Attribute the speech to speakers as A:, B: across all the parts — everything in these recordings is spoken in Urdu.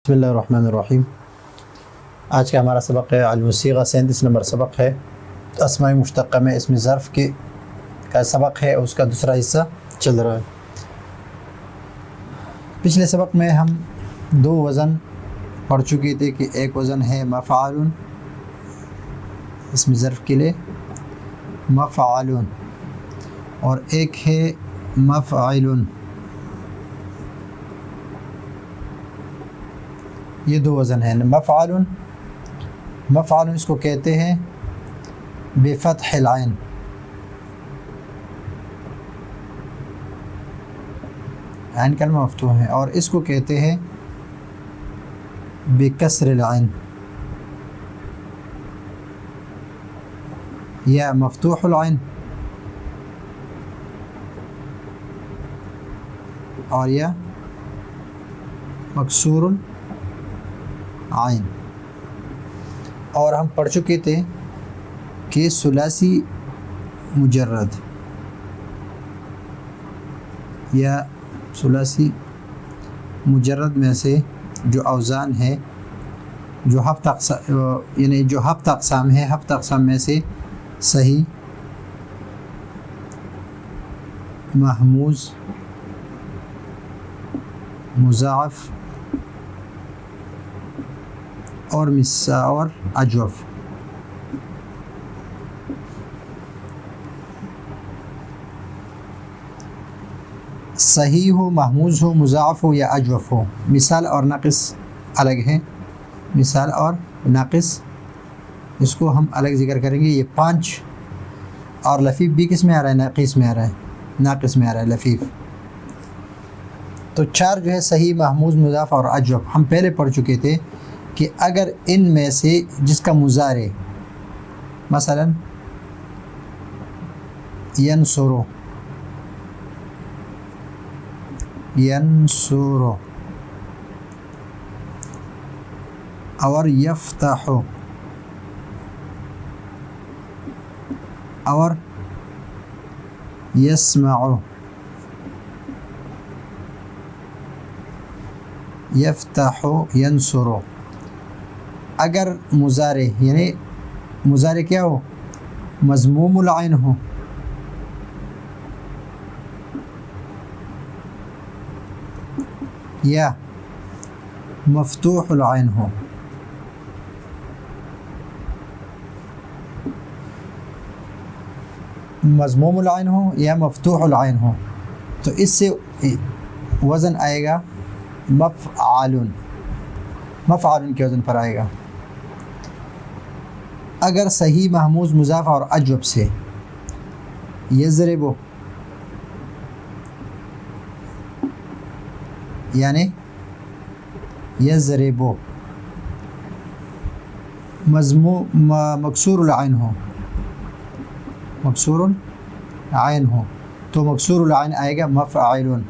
A: بسم اللہ الرحمن الرحیم۔ آج کا ہمارا سبق ہے الصیغہ، 37 نمبر سبق ہے۔ اسماء مشتقہ میں اسم ظرف کا سبق ہے، اس کا دوسرا حصہ چل رہا ہے۔ پچھلے سبق میں ہم دو وزن پڑھ چکے تھے کہ ایک وزن ہے مفعول، اسم ظرف کے لیے مفعول، اور ایک ہے مفعل۔ یہ دو وزن ہیں۔ مفعول اس کو کہتے ہیں بفتح العین، عین کلمہ مفتوح ہے، اور اس کو کہتے ہیں بکسر العین یا مفتوح العین، اور یا مکسور عین۔ اور ہم پڑھ چکے تھے کہ ثلاثی مجرد یا ثلاثی مجرد میں سے جو اوزان ہے، جو ہفت اقسام ہے، ہفت اقسام میں سے صحیح، محموز، مضاعف اور اور اجوف۔ صحیح ہو، محموز ہو، مضاعف ہو یا اجوف ہو۔ مثال اور ناقص الگ ہیں، مثال اور ناقص اس کو ہم الگ ذکر کریں گے۔ یہ 5 اور لفیف بھی کس میں آ رہا ہے؟ ناقص میں آ رہا ہے، ناقص میں آ رہا ہے لفیف۔ تو 4 جو ہے صحیح، محموز، مضاعف اور اجوف، ہم پہلے پڑھ چکے تھے کہ اگر ان میں سے جس کا مضارع مثلا ینصرو، اور یفتح اور یسمع، یفتح ینصر، اگر مضارع یعنی مضارع کیا ہو؟ مضموم العین ہو، یا مفتوح العین ہو۔ مضموم العین ہو یا مفتوح العین ہو تو اس سے وزن آئے گا مفعول، مفعول کے وزن پر آئے گا۔ اگر صحیح، محموز، مضاعف اور اجوف سے یضرب، یعنی یضرب مکسور العین ہو، مکسور العین ہو تو مکسور العین آئے گا مفعول،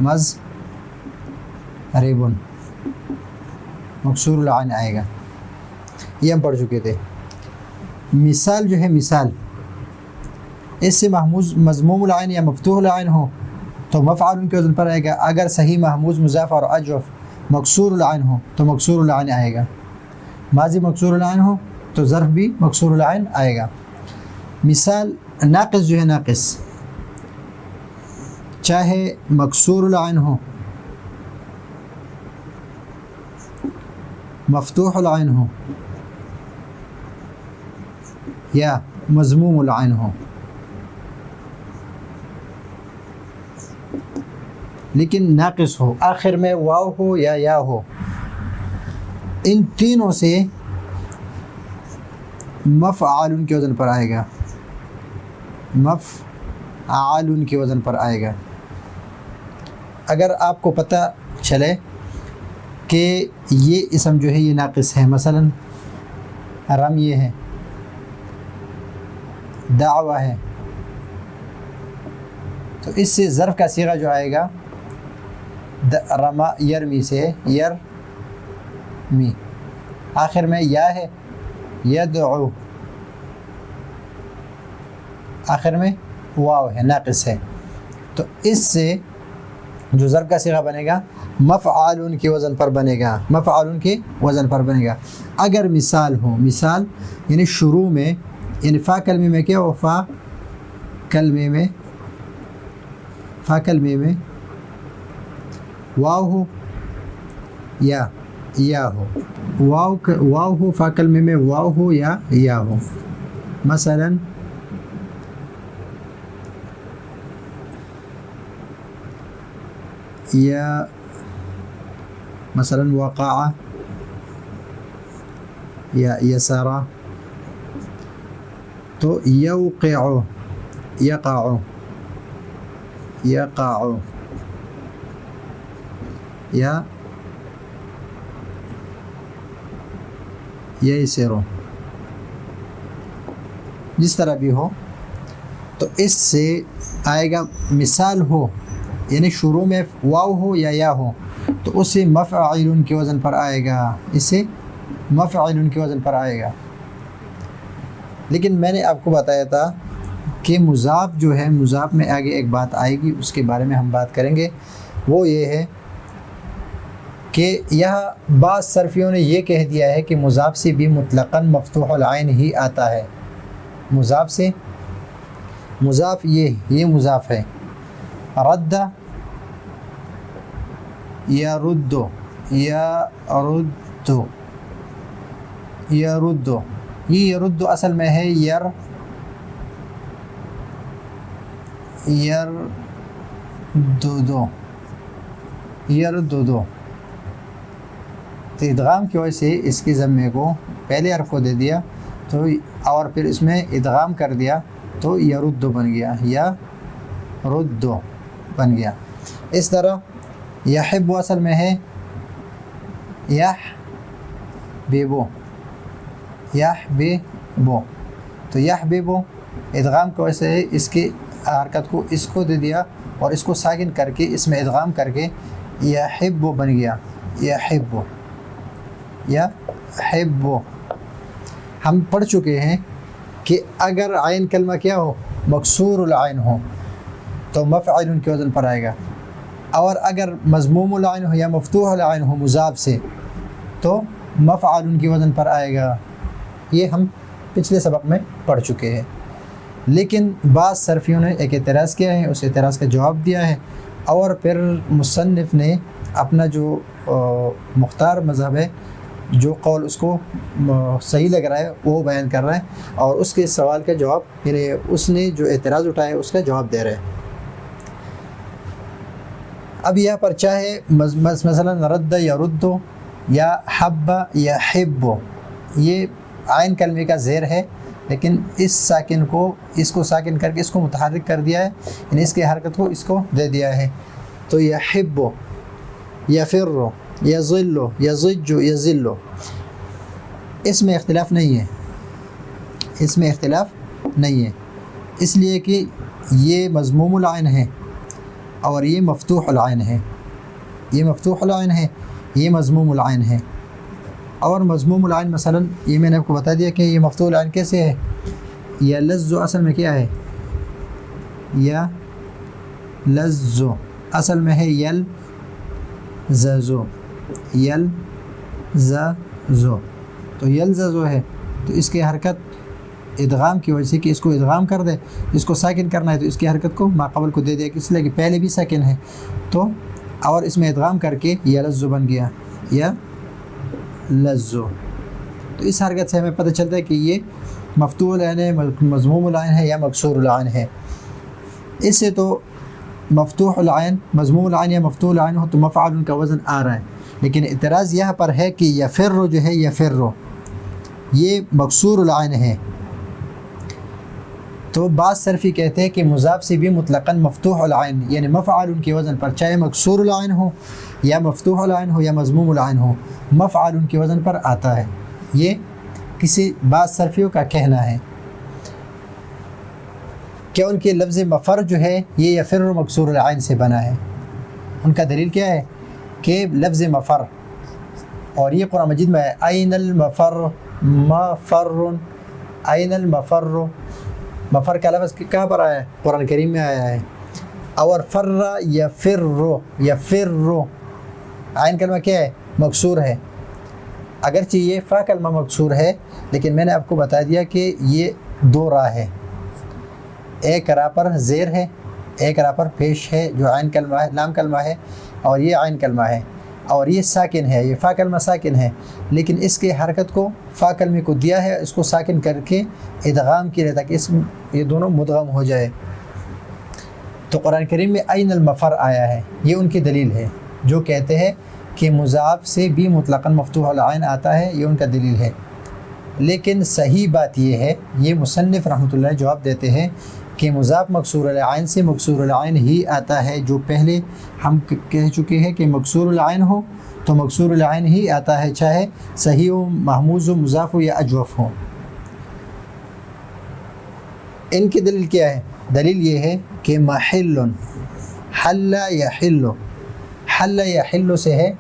A: مضرب، مکسور العین آئے گا۔ یہ ہم پڑھ چکے تھے۔ مثال جو ہے، مثال اس سے محموز، مضموم العین یا مفتوح العین ہو تو مفعول کے وزن پر آئے گا۔ اگر صحیح، محموز، مضاعف اور اجوف مکسور العین ہو تو مکسور العین آئے گا۔ ماضی مکسور العین ہو تو ظرف بھی مکسور العین آئے گا۔ مثال ناقص جو ہے، ناقص چاہے مکسور العین ہو، مفتوح العین ہو یا مضموم العین ہو، لیکن ناقص ہو، آخر میں واو ہو یا یا ہو، ان تینوں سے مفعول کے وزن پر آئے گا، مفعول کے وزن پر آئے گا۔ اگر آپ کو پتہ چلے کہ یہ اسم جو ہے یہ ناقص ہے، مثلا رم یہ ہے، دعوہ ہے، تو اس سے ظرف کا صیغہ جو آئے گا رما، یرمی سے یرمی، آخر میں یا ہے، یدعو، آخر میں واو ہے، ناقص ہے، تو اس سے جو ضرب کا صیغہ بنے گا مفعال کے وزن پر بنے گا، مفعال کے وزن پر بنے گا۔ اگر مثال ہو، مثال یعنی شروع میں، یعنی فا کلمے میں کیا ہو، فا کلمے میں واو ہو یا ہو، واو ہو، فا کلمے میں واو ہو یا ہو، مثلا یا مثلا وقع یا یسرا، تو یوقع، یقع، یا یسرو، جس طرح بھی ہو، تو اس سے آئے گا مثال ہو یعنی شروع میں واو ہو یا ہو، تو اس سے مفعول کے وزن پر آئے گا، اس سے مفعول کے وزن پر آئے گا۔ لیکن میں نے آپ کو بتایا تھا کہ مضاف جو ہے، مضاف میں آگے ایک بات آئے گی، اس کے بارے میں ہم بات کریں گے۔ وہ یہ ہے کہ یہاں بعض صرفیوں نے یہ کہہ دیا ہے کہ مضاف سے بھی مطلقاً مفتوح العین ہی آتا ہے۔ مضاف سے، مضاف یہ مضاف ہے، رد یا ردو، یہ یردو اصل میں ہے یردو، تو ادغام کی وجہ سے اس کی ضمے کو پہلے حرف کو دے دیا، تو اور پھر اس میں ادغام کر دیا، تو یردو بن گیا، یا ردو بن گیا۔ اس طرح یحب اصل میں ہے یحببو، تو یحببو ادغام کی وجہ سے اس کی حرکت کو اس کو دے دیا اور اس کو ساکن کر کے اس میں ادغام کر کے یحبو بن گیا، یحبو۔ ہم پڑھ چکے ہیں کہ اگر عین کلمہ کیا ہو، مکسور العین ہو، تو مفعول کے وزن پر آئے گا، اور اگر مضموم العین ہو یا مفتوح العین ہو مضاف سے، تو مفعول کے وزن پر آئے گا۔ یہ ہم پچھلے سبق میں پڑھ چکے ہیں۔ لیکن بعض صرفیوں نے ایک اعتراض کیا ہے، اس اعتراض کا جواب دیا ہے، اور پھر مصنف نے اپنا جو مختار مذہب ہے، جو قول اس کو صحیح لگ رہا ہے وہ بیان کر رہا ہے، اور اس کے سوال کا جواب، یعنی اس نے جو اعتراض اٹھایا ہے اس کا جواب دے رہے ہیں۔ اب یہاں پر چاہے مثلا رد یا ردو یا حب یا حب، یہ عین کلمے کا زیر ہے، لیکن اس کو ساکن کر کے اس کو متحرک کر دیا ہے، یعنی اس کی حرکت کو اس کو دے دیا ہے، تو یحب، یفر، یظل، یضج، یذل، اس میں اختلاف نہیں ہے، اس لیے کہ یہ مضموم العین ہے اور یہ مفتوح العین ہے، یہ مضموم العین ہے۔ اور مضموم العین مثلا یہ میں نے آپ کو بتا دیا کہ یہ مفتوح العین کیسے ہے، یلذ اصل میں کیا ہے، یلذ اصل میں ہے یلزذ، تو یلزذ ہے، تو اس کی حرکت ادغام کی وجہ سے کہ اس کو ادغام کر دے، اس کو ساکن کرنا ہے تو اس کی حرکت کو ماقبل کو دے دیا، اس لیے کہ پہلے بھی ساکن ہے، تو اور اس میں ادغام کر کے یلذ بن گیا، یلذ۔ تو اس حرکت سے ہمیں پتہ چلتا ہے کہ یہ مفتوح العین ہے، مضموم العین ہے یا مکسور العین ہے۔ اس سے تو مفتوح العین، مضموم العین یا مفتوح العین ہو تو مفعول کا وزن آ رہا ہے، لیکن اعتراض یہاں پر ہے کہ یفر جو ہے، یفر یہ مکسور العین ہے، تو بعض صرفی کہتے ہیں کہ مضاف سے بھی مطلقاً مفتوح العین یعنی مفعول کے وزن پر، چاہے مکسور العین ہو یا مفتوح العین ہو یا مضموم العین ہو، مفعول کے وزن پر آتا ہے۔ یہ کسی بعض صرفیوں کا کہنا ہے کہ ان کے لفظ مفر جو ہے یہ یفر مکسور العین سے بنا ہے۔ ان کا دلیل کیا ہے کہ لفظ مفر، اور یہ قرآن مجید میں ہے، این المفر، مفر، این المفر، مفر کا لفظ کہاں پر آیا ہے؟ قرآن کریم میں آیا ہے۔ اور فر یفر، یفر، عین کلمہ کیا ہے؟ مکسور ہے، اگرچہ یہ فا کلمہ مکسور ہے لیکن میں نے آپ کو بتا دیا کہ یہ دو راہ ہے، ایک راہ پر زیر ہے، ایک راہ پر پیش ہے جو عین کلمہ ہے، لام کلمہ ہے، اور یہ عین کلمہ ہے، اور یہ ساکن ہے، یہ فا کلمہ ساکن ہے، لیکن اس کے حرکت کو فا کلمے کو دیا ہے اس کو ساکن کر کے ادغام کیا تاکہ یہ دونوں مدغم ہو جائے۔ تو قرآن کریم میں عین المفر آیا ہے، یہ ان کی دلیل ہے جو کہتے ہیں کہ مضاف سے بھی مطلقاً مفتوح العین آتا ہے، یہ ان کا دلیل ہے۔ لیکن صحیح بات یہ ہے، یہ مصنف رحمۃ اللہ جواب دیتے ہیں کہ مضاف مکسور العین سے مکسور العین ہی آتا ہے، جو پہلے ہم کہہ چکے ہیں کہ مکسور العین ہو تو مکسور العین ہی آتا ہے، چاہے صحیح و محموز و مضاف ہو یا اجوف ہو۔ ان کی دلیل کیا ہے؟ دلیل یہ ہے کہ محل حل یحل، حل یحل سے ہے،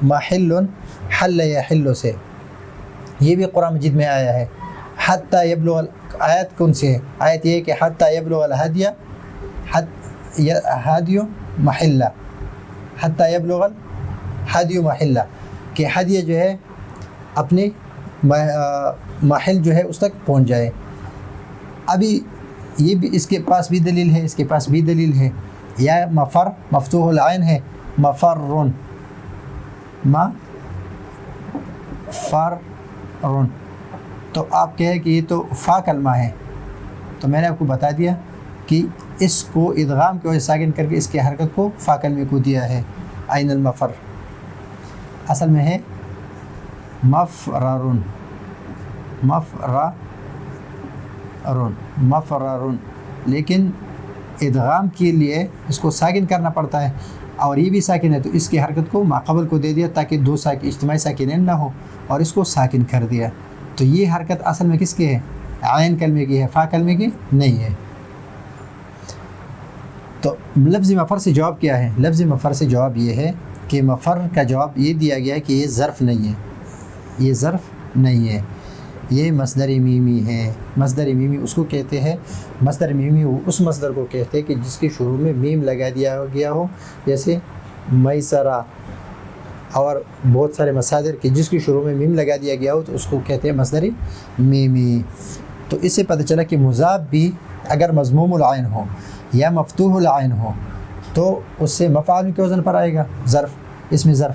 A: محل حل یحل سے، یہ بھی قرآن مجید میں آیا ہے۔ حتی یبلغ، آیت کون سی ہے؟ آیت یہ ہے کہ حتی یبلغ الہدی، ہدی محلہ، حتی یبلغ الہدی محلہ، کہ ہدیہ جو ہے اپنے محل جو ہے اس تک پہنچ جائے۔ ابھی یہ بھی اس کے پاس بھی دلیل ہے، اس کے پاس بھی دلیل ہے، یا مفر مفتوح العین ہے، مفرن، مفرن، تو آپ کہیں کہ یہ تو فا کلمہ ہے، تو میں نے آپ کو بتا دیا کہ اس کو ادغام کی وجہ سے ساکن کر کے اس کی حرکت کو فا کلمے کو دیا ہے۔ عین المفر اصل میں ہے مفررن، مفررن، لیکن ادغام کے لیے اس کو ساکن کرنا پڑتا ہے، اور یہ بھی ساکن ہے تو اس کی حرکت کو ماقبل کو دے دیا تاکہ دو اجتماعی ساکنین نہ ہو، اور اس کو ساکن کر دیا۔ تو یہ حرکت اصل میں کس کی ہے؟ عین کلمے کی ہے، فا کلمے کی نہیں ہے۔ تو لفظ مفر سے جواب کیا ہے؟ لفظ مفر سے جواب یہ ہے کہ مفر کا جواب یہ دیا گیا کہ یہ ظرف نہیں ہے، یہ ظرف نہیں ہے، یہ مصدر میمی ہے۔ مصدر میمی اس کو کہتے ہیں، مصدر میمی اس مصدر کو کہتے ہیں کہ جس کے شروع میں میم لگا دیا گیا ہو، جیسے میسرہ اور بہت سارے مصادر کہ جس کے شروع میں میم لگا دیا گیا ہو تو اس کو کہتے ہیں مصدر میمی۔ تو اس سے پتہ چلا کہ مضاف بھی اگر مضموم العین ہو یا مفتوح العین ہو تو اس سے مفعول کے وزن پر آئے گا ظرف، اس میں ظرف،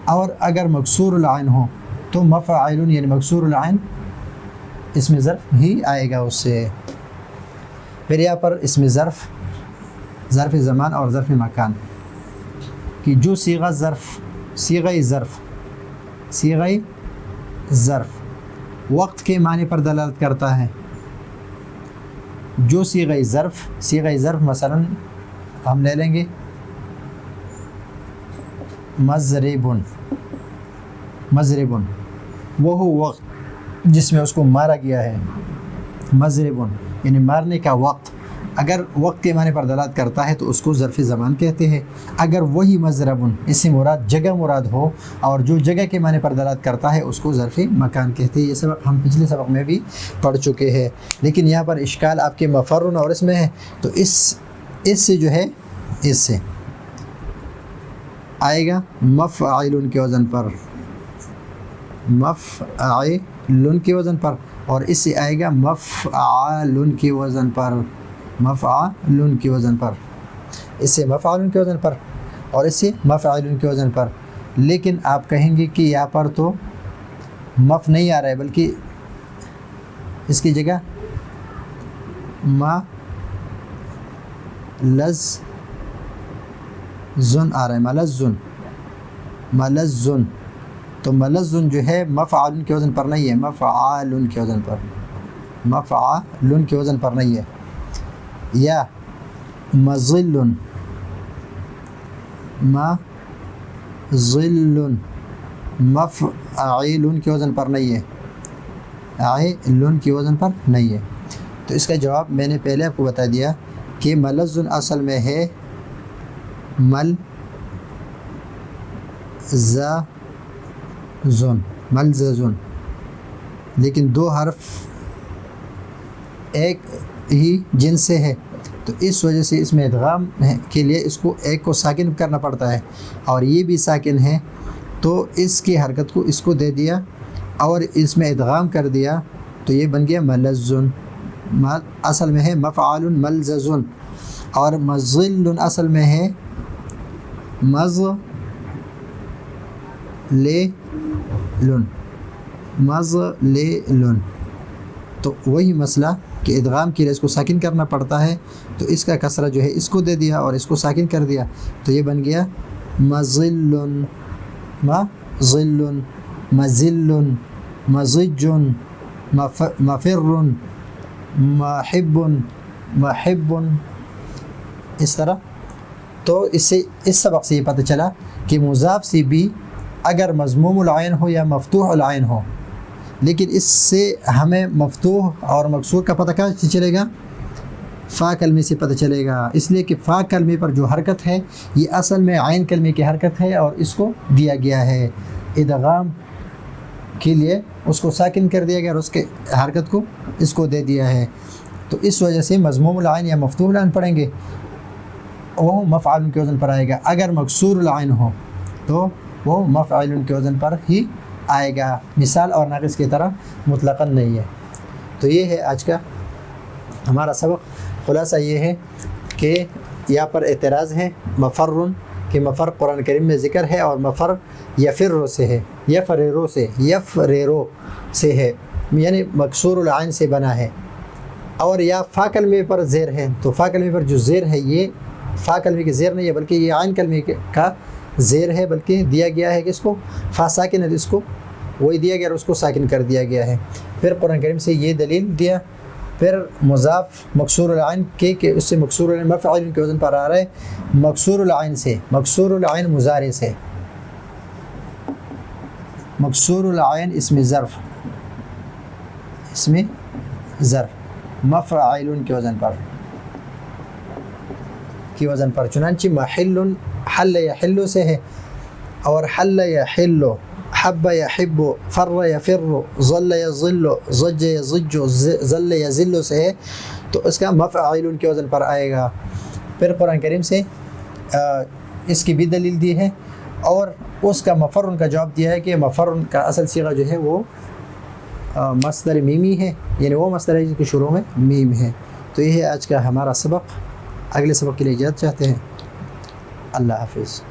A: اور اگر مکسور العین ہو تو مفعول یعنی مکسور العین اس میں ظرف ہی آئے گا اس سے۔ پھر یہاں پر اس میں ظرف زمان اور ظرف مکان کی جو صیغہ ظرف وقت کے معنی پر دلالت کرتا ہے، جو صیغہ ظرف مثلا ہم لے لیں گے مضربن، وہ وقت جس میں اس کو مارا گیا ہے، مضربن یعنی مارنے کا وقت، اگر وقت کے معنی پر دلالت کرتا ہے تو اس کو ظرف زمان کہتے ہیں۔ اگر وہی مضربن اس سے مراد جگہ مراد ہو اور جو جگہ کے معنی پر دلالت کرتا ہے اس کو ظرف مکان کہتے ہیں۔ یہ سبق ہم پچھلے سبق میں بھی پڑھ چکے ہیں، لیکن یہاں پر اشکال آپ کے مفرن اور اس میں ہے، تو اس سے جو ہے اس سے آئے گا مفعول کے وزن پر، مفعول کے وزن پر، اور اس سے آئے گا مفعول کے وزن پر، مفعول کے وزن پر، اس سے مفعول کے وزن پر اور اس سے مفعول کے وزن پر۔ لیکن آپ کہیں گے کہ یہاں پر تو مف نہیں آ رہا ہے بلکہ اس کی جگہ ملزن آ رہا ہے، ملزن، تو ملزن جو ہے مفعول کے وزن پر نہیں ہے، مفعول کے وزن پر، مفعول کے وزن پر نہیں ہے۔ یا مظل، مفعول کے وزن پر نہیں ہے، عیل کے وزن پر نہیں ہے۔ تو اس کا جواب میں نے پہلے آپ کو بتا دیا کہ ملزن اصل میں ہے ملززن، لیکن دو حرف ایک ہی جنس سے ہے، تو اس وجہ سے اس میں ادغام کے لیے اس کو ایک کو ساکن کرنا پڑتا ہے، اور یہ بھی ساکن ہے، تو اس کی حرکت کو اس کو دے دیا اور اس میں ادغام کر دیا، تو یہ بن گیا ملزن۔ اصل میں ہے مفعال ملززن، اور مظل اصل میں ہے مظللن، مظللن۔ تو وہی مسئلہ کہ ادغام کے لیے اس کو ساکن کرنا پڑتا ہے، تو اس کا کسرہ جو ہے اس کو دے دیا اور اس کو ساکن کر دیا، تو یہ بن گیا مظل، مظل، مذل، مضج، مفر، محب، محب، اس طرح۔ تو اس سبق سے یہ پتہ چلا کہ مضاف سے بھی اگر مضموم العین ہو یا مفتوح العین ہو، لیکن اس سے ہمیں مفتوح اور مکسور کا پتہ کہاں چلے گا؟ فا کلمے سے پتہ چلے گا، اس لیے کہ فا کلمے پر جو حرکت ہے یہ اصل میں عین کلمے کی حرکت ہے، اور اس کو دیا گیا ہے ادغام کے لیے، اس کو ساکن کر دیا گیا اور اس کے حرکت کو اس کو دے دیا ہے، تو اس وجہ سے مضموم العین یا مفتوح العین پڑھیں گے، وہ مفعول کے وزن پر آئے گا۔ اگر مکسور العین ہو تو وہ مفعول کے وزن پر ہی آئے گا، مثال اور ناقص کی طرح مطلقاً نہیں ہے۔ تو یہ ہے آج کا ہمارا سبق۔ خلاصہ یہ ہے کہ یہاں پر اعتراض ہے مفر، کہ مفر قرآن کریم میں ذکر ہے، اور مفر یفر سے ہے، یفریرو سے، یفریرو سے ہے، یعنی مکسور العین سے بنا ہے، اور یا فا کلمے پر زیر ہے، تو فا کلمے پر جو زیر ہے یہ فا کلمے کی زیر نہیں ہے، بلکہ یہ عین کلمے کا زیر ہے، بلکہ دیا گیا ہے کہ اس کو فا ساکن ہے، اس کو وہی دیا گیا اور اس کو ساکن کر دیا گیا ہے۔ پھر قرآن کریم سے یہ دلیل دیا، پھر مضاف مکسور العین کے کہ اس سے مکسور العین مفعول کے وزن پر آ رہا ہے، مکسور العین سے، مکسور العین مضارع سے، مکسور العین اسم ظرف، اسم ظرف مفعول کے وزن پر، چنانچہ محل حل یحل سے ہے، اور حل یحل، حب یحب، فر یفر، ظل یظل، ضج یضج، ظل یذل سے ہے، تو اس کا مفعول کے وزن پر آئے گا۔ پھر قرآن کریم سے اس کی بھی دلیل دی ہے، اور اس کا مفرن کا جواب دیا ہے کہ مفرن کا اصل صیغہ جو ہے وہ مصدر میمی ہے، یعنی وہ مصدر ہے جس کے شروع میں میم ہے۔ تو یہ ہے آج کا ہمارا سبق۔ اگلے سبق کے لیے اجازت چاہتے ہیں۔ اللہ حافظ۔